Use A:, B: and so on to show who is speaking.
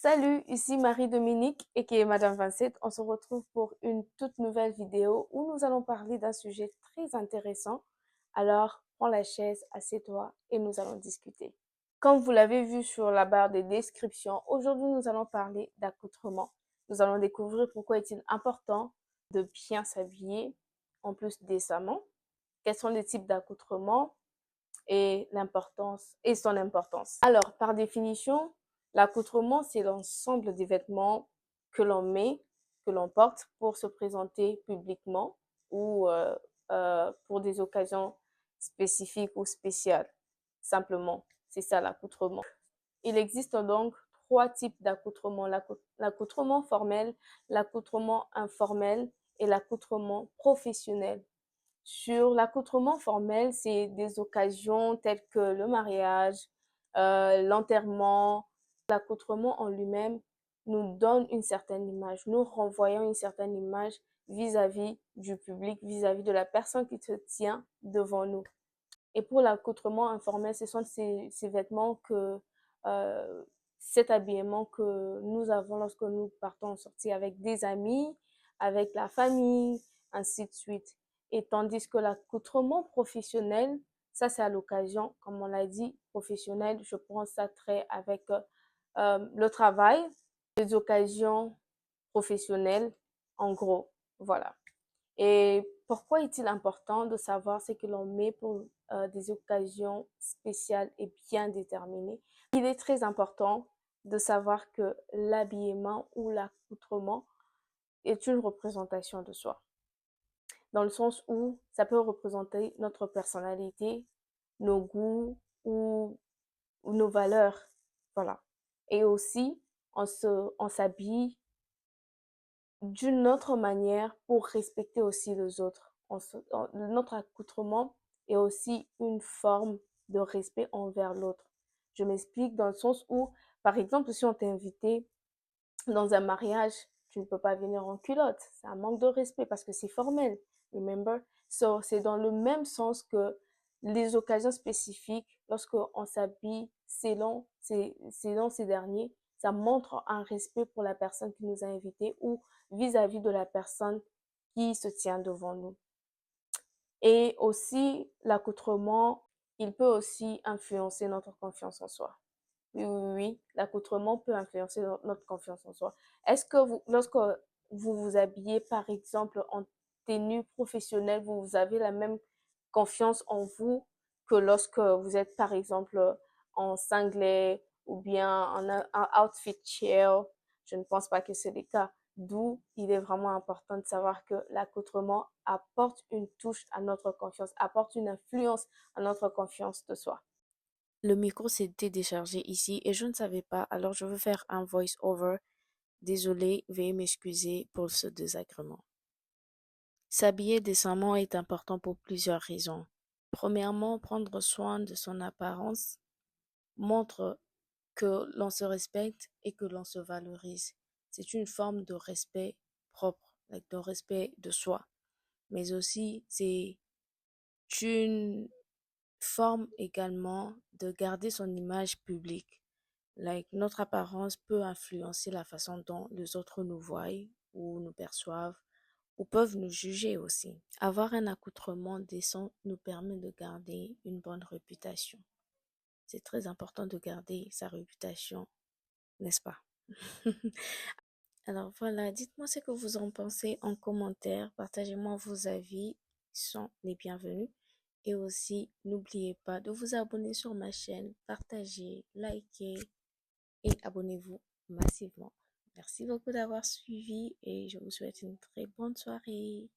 A: Salut, ici Marie-Dominique et qui est Madame Vincent. On se retrouve pour une toute nouvelle vidéo où nous allons parler d'un sujet très intéressant. Alors, prends la chaise, assieds-toi et nous allons discuter. Comme vous l'avez vu sur la barre des descriptions, aujourd'hui nous allons parler d'accoutrement. Nous allons découvrir pourquoi est-il important de bien s'habiller, en plus décemment, quels sont les types d'accoutrement et l'importance et son importance. Alors, par définition, l'accoutrement, c'est l'ensemble des vêtements que l'on met, que l'on porte pour se présenter publiquement ou pour des occasions spécifiques ou spéciales. Simplement, c'est ça l'accoutrement. Il existe donc trois types d'accoutrement, l'accoutrement formel, l'accoutrement informel et l'accoutrement professionnel. Sur l'accoutrement formel, c'est des occasions telles que le mariage, l'enterrement. L'accoutrement en lui-même nous donne une certaine image, nous renvoyons une certaine image vis-à-vis du public, vis-à-vis de la personne qui se tient devant nous. Et pour l'accoutrement informel, ce sont ces vêtements cet habillement que nous avons lorsque nous partons en sortie avec des amis, avec la famille, ainsi de suite. Et tandis que l'accoutrement professionnel, ça c'est à l'occasion, comme on l'a dit, professionnel, je prends ça très avec le travail, les occasions professionnelles, en gros, voilà. Et pourquoi est-il important de savoir ce que l'on met pour des occasions spéciales et bien déterminées? Il est très important de savoir que l'habillement ou l'accoutrement est une représentation de soi, dans le sens où ça peut représenter notre personnalité, nos goûts ou nos valeurs, voilà. Et aussi, on s'habille d'une autre manière pour respecter aussi les autres. Notre accoutrement est aussi une forme de respect envers l'autre. Je m'explique dans le sens où, par exemple, si on t'est invité dans un mariage, tu ne peux pas venir en culotte. C'est un manque de respect parce que c'est formel. Remember? So, c'est dans le même sens que les occasions spécifiques, lorsqu'on s'habille selon ces derniers, ça montre un respect pour la personne qui nous a invités ou vis-à-vis de la personne qui se tient devant nous. Et aussi, l'accoutrement, il peut aussi influencer notre confiance en soi. Oui, oui, oui, l'accoutrement peut influencer notre confiance en soi. Est-ce que lorsque vous vous habillez, par exemple, en tenue professionnelle, vous avez la même confiance en vous que lorsque vous êtes, par exemple, en singlet ou bien en un outfit chill? Je ne pense pas que c'est le cas. D'où il est vraiment important de savoir que l'accoutrement apporte une touche à notre confiance, apporte une influence à notre confiance de soi. Le micro s'est déchargé ici et je ne savais pas, alors je veux faire un voice-over. Désolé, veuillez m'excuser pour ce désagrément. S'habiller décemment est important pour plusieurs raisons. Premièrement, prendre soin de son apparence montre que l'on se respecte et que l'on se valorise. C'est une forme de respect propre, de respect de soi. Mais aussi, c'est une forme également de garder son image publique. Notre apparence peut influencer la façon dont les autres nous voient ou nous perçoivent ou peuvent nous juger aussi. Avoir un accoutrement décent nous permet de garder une bonne réputation. C'est très important de garder sa réputation, n'est-ce pas? Alors voilà, dites-moi ce que vous en pensez en commentaire. Partagez-moi vos avis, ils sont les bienvenus. Et aussi, n'oubliez pas de vous abonner sur ma chaîne, partagez, likez et abonnez-vous massivement. Merci beaucoup d'avoir suivi et je vous souhaite une très bonne soirée.